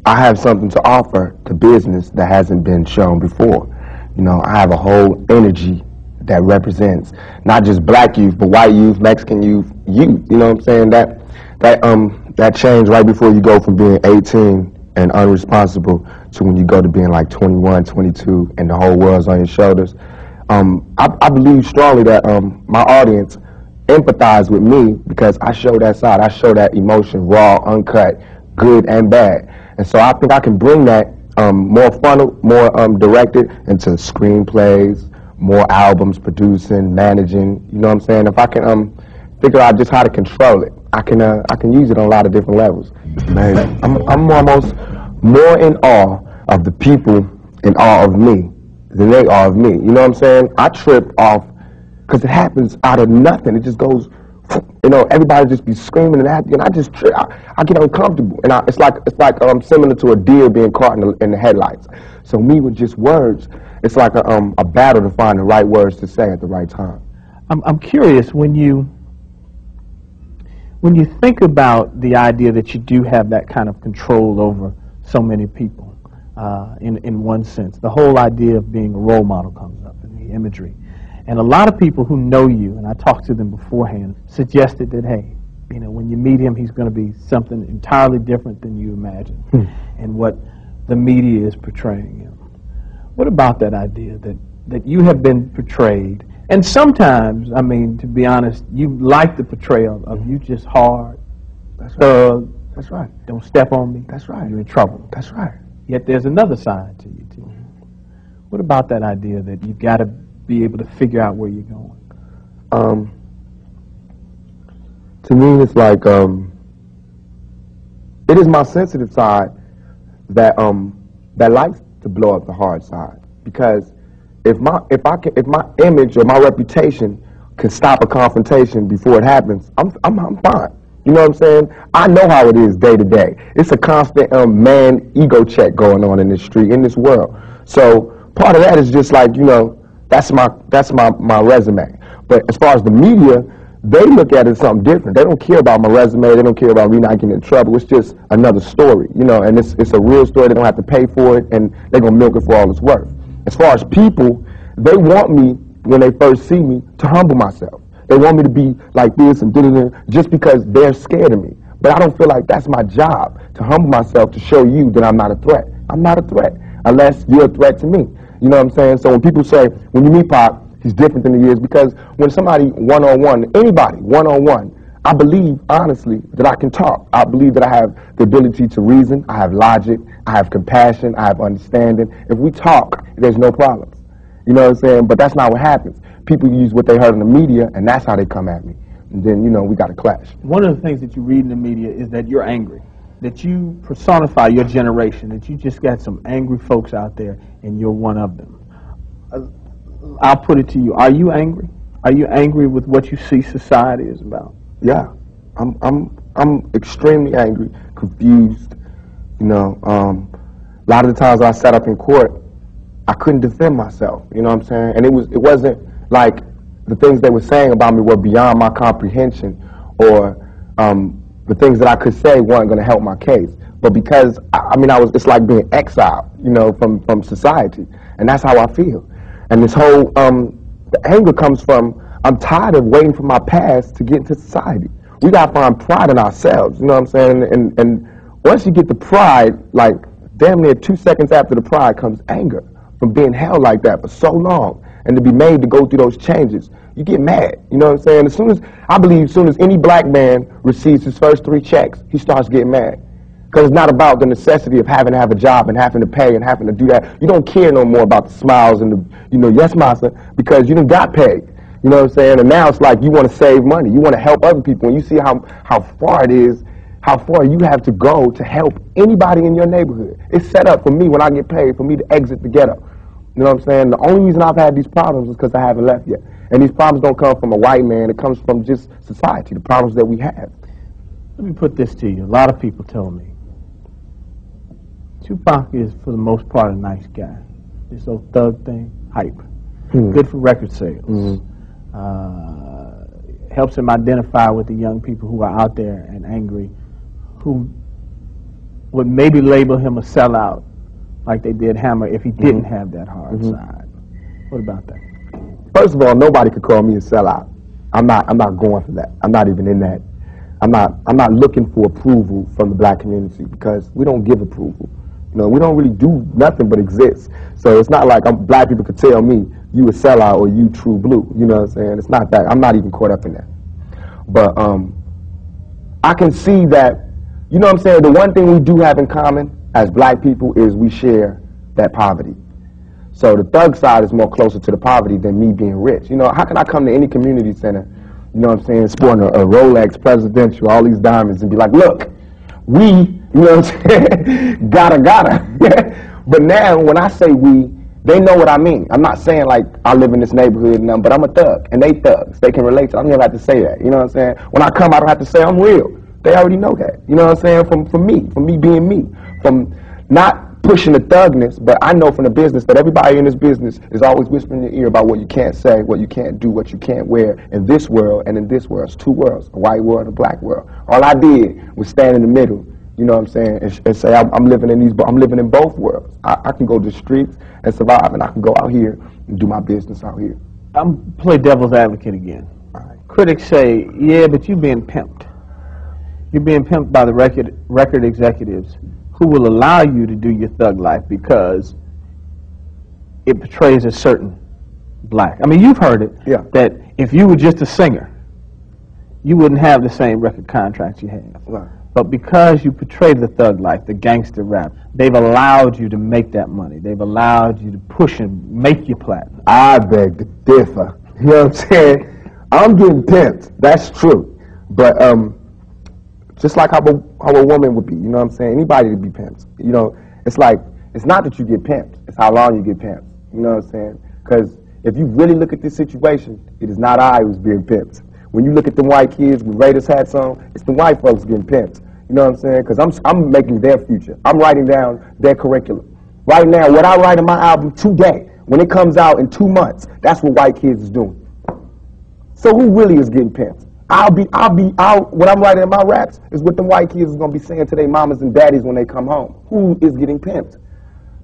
I have something to offer to business that hasn't been shown before. You know, I have a whole energy that represents not just black youth, but white youth, Mexican youth, you know what I'm saying? That change right before you go from being 18 and unresponsible to when you go to being like 21, 22, and the whole world's on your shoulders. I believe strongly that my audience empathize with me because I show that side. I show that emotion, raw, uncut, good and bad. And so I think I can bring that more funnel, more directed into screenplays, more albums, producing, managing. You know what I'm saying? If I can figure out just how to control it, I can use it on a lot of different levels. Man, I'm almost more in awe of the people in awe of me than they are of me. You know what I'm saying? I trip off because it happens out of nothing. It just goes, you know, everybody just be screaming and acting, and I just trip. I get uncomfortable, and it's like similar to a deer being caught in the headlights. So me with just words, it's like a battle to find the right words to say at the right time. I'm curious when you think about the idea that you do have that kind of control over so many people, in one sense, the whole idea of being a role model comes up in the imagery. And a lot of people who know you, and I talked to them beforehand, suggested that, hey, you know, when you meet him, he's going to be something entirely different than you imagine and what the media is portraying him. What about that idea that you have been portrayed? And sometimes, I mean, to be honest, you like the portrayal of you just hard, thug. That's right. Don't step on me. That's right. You're in trouble. That's right. Yet there's another side to you, too. What about that idea that you've got to be able to figure out where you're going? To me, it's like it is my sensitive side that likes to blow up the hard side, because if my image or my reputation can stop a confrontation before it happens, I'm fine. You know what I'm saying? I know how it is day to day. It's a constant man ego check going on in this street, in this world. So part of that is just like, you know, that's my resume. But as far as the media, they look at it as something different. They don't care about my resume. They don't care about me not getting in trouble. It's just another story, you know, and it's a real story. They don't have to pay for it, and they're going to milk it for all it's worth. As far as people, they want me, when they first see me, to humble myself. They want me to be like this and da-da-da, just because they're scared of me. But I don't feel like that's my job, to humble myself, to show you that I'm not a threat. I'm not a threat unless you're a threat to me. You know what I'm saying? So when people say, when you meet Pac, he's different than he is, because when somebody one-on-one, anybody one-on-one, I believe, honestly, that I can talk. I believe that I have the ability to reason. I have logic. I have compassion. I have understanding. If we talk, there's no problems. You know what I'm saying? But that's not what happens. People use what they heard in the media, and that's how they come at me. And then, you know, we got to clash. One of the things that you read in the media is that you're angry, that you personify your generation, that you just got some angry folks out there, and you're one of them. I'll put it to you. Are you angry? Are you angry with what you see society is about? Yeah. I'm extremely angry, confused. You know, a lot of the times I sat up in court, I couldn't defend myself. You know what I'm saying? And it wasn't like the things they were saying about me were beyond my comprehension, or the things that I could say weren't going to help my case. But because, it's like being exiled, you know, from society. And that's how I feel. And this whole, the anger comes from, I'm tired of waiting for my past to get into society. We got to find pride in ourselves, you know what I'm saying? And once you get the pride, like damn near 2 seconds after the pride comes anger from being held like that for so long, and to be made to go through those changes. You get mad, you know what I'm saying? As soon as any black man receives his first 3 checks, he starts getting mad. Because it's not about the necessity of having to have a job and having to pay and having to do that. You don't care no more about the smiles and the, you know, yes, massa, because you done got paid. You know what I'm saying? And now it's like you want to save money. You want to help other people. And you see how far it is, how far you have to go to help anybody in your neighborhood. It's set up for me when I get paid, for me to exit the ghetto. You know what I'm saying? The only reason I've had these problems is because I haven't left yet. And these problems don't come from a white man. It comes from just society, the problems that we have. Let me put this to you. A lot of people tell me Tupac is, for the most part, a nice guy. This old thug thing, hype. Good for record sales. Helps him identify with the young people who are out there and angry, who would maybe label him a sellout, like they did Hammer, if he didn't have that hard side. What about that? First of all, nobody could call me a sellout. I'm not going for that. I'm not even in that. I'm not looking for approval from the black community, because we don't give approval. You know, we don't really do nothing but exist. So it's not like black people could tell me, you a sellout or you true blue. You know what I'm saying? It's not that. I'm not even caught up in that. But I can see that, you know what I'm saying, the one thing we do have in common as black people is we share that poverty. So the thug side is more closer to the poverty than me being rich. You know, how can I come to any community center, you know what I'm saying, sporting a Rolex Presidential, all these diamonds, and be like, look, we, you know what I'm saying, gotta. But now, when I say we, they know what I mean. I'm not saying like I live in this neighborhood and but I'm a thug, and they thugs. They can relate to it. I don't even have to say that, you know what I'm saying? When I come, I don't have to say I'm real. They already know that, you know what I'm saying, from me being me, from not pushing the thugness, but I know from the business that everybody in this business is always whispering in your ear about what you can't say, what you can't do, what you can't wear in this world and in this world. It's two worlds, a white world and a black world. All I did was stand in the middle, you know what I'm saying, and say I'm living in both worlds. I can go to the streets and survive, and I can go out here and do my business out here. I'm play devil's advocate again. Right. Critics say, yeah, but you're being pimped. You're being pimped by the record executives who will allow you to do your thug life because it portrays a certain black. I mean, you've heard it, that if you were just a singer, you wouldn't have the same record contracts you have. Right. But because you portray the thug life, the gangster rap, they've allowed you to make that money. They've allowed you to push and make your platinum. I beg to differ. You know what I'm saying? I'm getting pimped. That's true. But just like how a woman would be, you know what I'm saying? Anybody to be pimped. You know, it's like, it's not that you get pimped, it's how long you get pimped. You know what I'm saying? Because if you really look at this situation, it is not I who's being pimped. When you look at the white kids with Raiders hats on, it's the white folks getting pimped. You know what I'm saying? Because I'm making their future. I'm writing down their curriculum. Right now, what I write in my album today, when it comes out in 2 months, that's what white kids is doing. So who really is getting pimped? What I'm writing in my raps is what the white kids is going to be saying to their mamas and daddies when they come home. Who is getting pimped?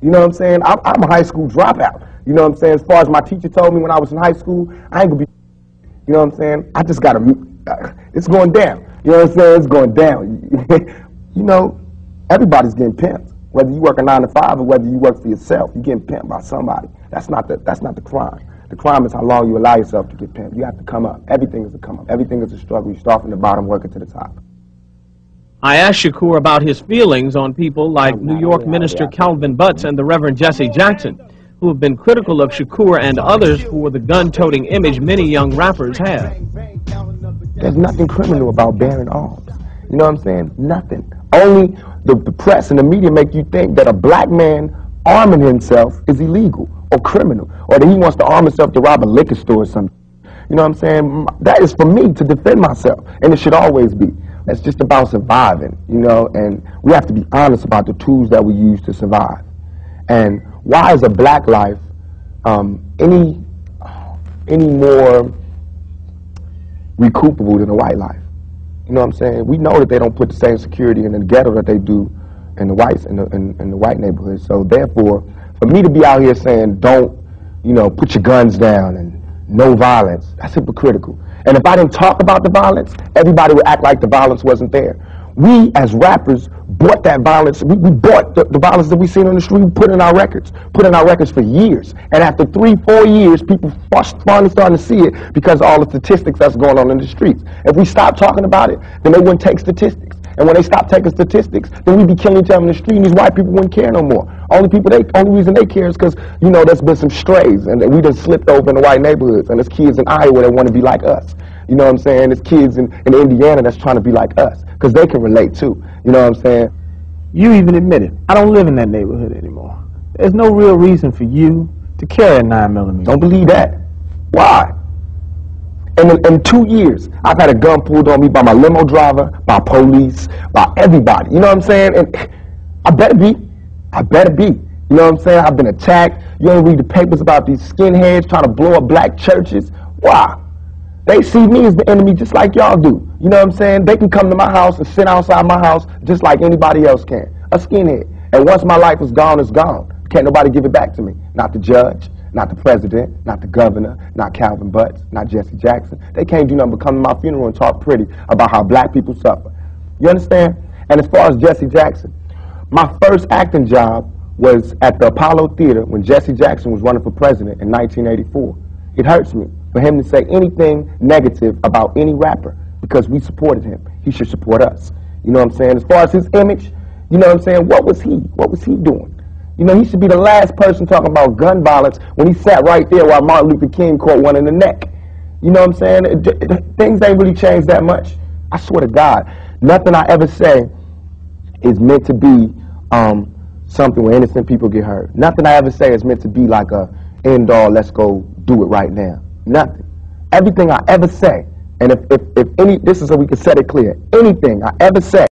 You know what I'm saying? I'm a high school dropout. You know what I'm saying? As far as my teacher told me when I was in high school, I ain't going to be, you know what I'm saying? I just got to, it's going down. You know what I'm saying? It's going down. You know, everybody's getting pimped. Whether you work a 9 to 5 or whether you work for yourself, you're getting pimped by somebody. That's not the crime. The crime is how long you allow yourself to get pimped. You have to come up. Everything is a come up. Everything is a struggle. You start from the bottom, working to the top. I asked Shakur about his feelings on people like New York Minister Calvin Butts and the Reverend Jesse Jackson, who have been critical of Shakur and others for the gun-toting image many young rappers have. There's nothing criminal about bearing arms. You know what I'm saying? Nothing. Only the press and the media make you think that a black man arming himself is illegal or criminal, or that he wants to arm himself to rob a liquor store or something. You know what I'm saying? That is for me to defend myself, and it should always be. It's just about surviving, you know, and we have to be honest about the tools that we use to survive. And why is a black life any more recoupable than a white life? You know what I'm saying? We know that they don't put the same security in the ghetto that they do in the whites in the white neighborhood. So therefore, for me to be out here saying don't, you know, put your guns down and no violence, that's hypocritical. And if I didn't talk about the violence, everybody would act like the violence wasn't there. We as rappers bought that violence. We bought the violence that we seen on the street. We put in our records for years. And after 3-4 years, people finally starting to see it because of all the statistics that's going on in the streets. If we stopped talking about it, then they wouldn't take statistics. And when they stop taking statistics, then we'd be killing each other in the street, and these white people wouldn't care no more. Only reason they care is because, you know, there's been some strays, and we just slipped over in the white neighborhoods, and there's kids in Iowa that want to be like us. You know what I'm saying? There's kids in Indiana that's trying to be like us, because they can relate too. You know what I'm saying? You even admitted, I don't live in that neighborhood anymore. There's no real reason for you to carry a 9mm. Don't believe that. Why? In 2 years, I've had a gun pulled on me by my limo driver, by police, by everybody. You know what I'm saying? And I better be. You know what I'm saying? I've been attacked. You don't read the papers about these skinheads trying to blow up black churches. Why? They see me as the enemy just like y'all do. You know what I'm saying? They can come to my house and sit outside my house just like anybody else can. a skinhead. And once my life is gone, it's gone. Can't nobody give it back to me. Not the judge, not the president, not the governor, not Calvin Butts, not Jesse Jackson. They can't do nothing but come to my funeral and talk pretty about how black people suffer. You understand? And as far as Jesse Jackson, my first acting job was at the Apollo Theater when Jesse Jackson was running for president in 1984. It hurts me for him to say anything negative about any rapper because we supported him. He should support us. You know what I'm saying? As far as his image, you know what I'm saying? What was he? What was he doing? You know, he should be the last person talking about gun violence when he sat right there while Martin Luther King caught one in the neck. You know what I'm saying? Things ain't really changed that much. I swear to God, nothing I ever say is meant to be something where innocent people get hurt. Nothing I ever say is meant to be like a end all, let's go do it right now. Nothing. Everything I ever say, and if any, this is so we can set it clear, anything I ever say